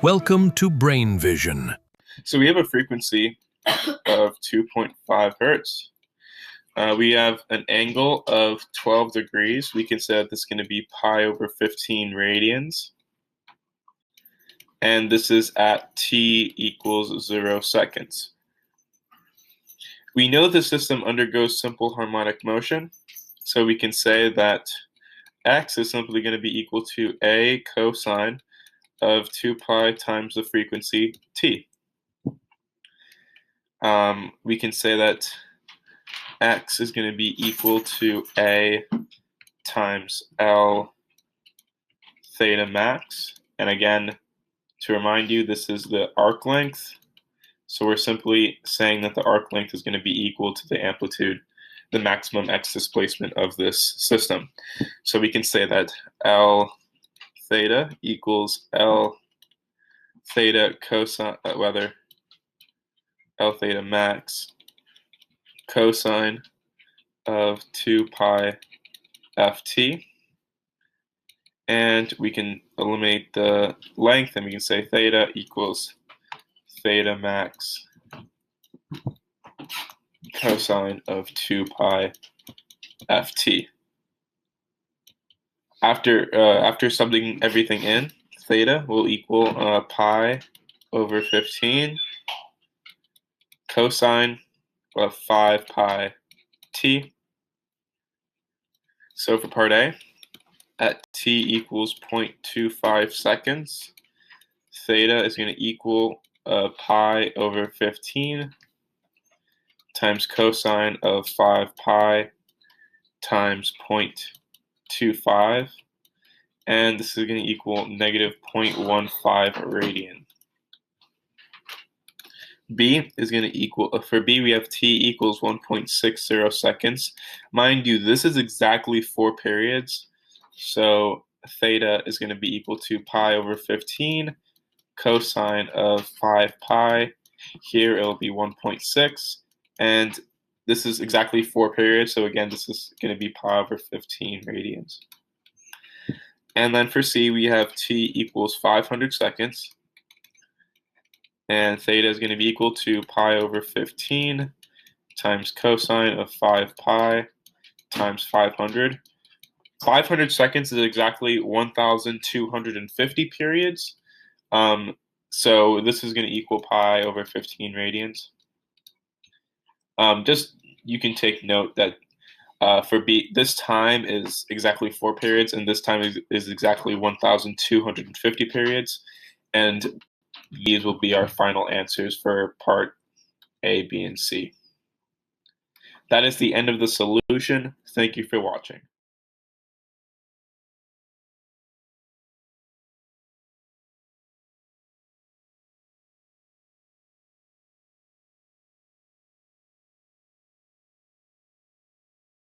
Welcome to Brain Vision. So we have a frequency of 2.5 hertz. We have an angle of 12 degrees. We can say that this is going to be pi over 15 radians. And this is at t equals 0 seconds. We know the system undergoes simple harmonic motion. So we can say that x is simply going to be equal to a cosine of 2 pi times the frequency t. We can say that x is going to be equal to a times L theta max. And again, to remind you, this is the arc length. So we're simply saying that the arc length is going to be equal to the amplitude, the maximum x displacement of this system. So we can say that L theta equals L theta cosine, L theta max cosine of 2 pi ft. And we can eliminate the length, and we can say theta equals theta max cosine of 2 pi ft. After subbing everything in, theta will equal pi over 15 cosine of 5 pi t. So for part A, at t equals 0.25 seconds, theta is going to equal pi over 15 times cosine of 5 pi times 0.25, and this is going to equal negative 0.15 radian. B is going to equal, for B we have t equals 1.60 seconds. Mind you, this is exactly 4 periods, so theta is going to be equal to pi over 15 cosine of 5 pi. Here it'll be 1.6, and this is exactly 4 periods, so again this is going to be pi over 15 radians. And then for C we have t equals 500 seconds, and theta is going to be equal to pi over 15 times cosine of 5 pi times 500. 500 seconds is exactly 1,250 periods. So this is going to equal pi over 15 radians. Just you can take note that for B, this time is exactly 4 periods, and this time is exactly 1,250 periods. And these will be our final answers for part A, B, and C. That is the end of the solution. Thank you for watching.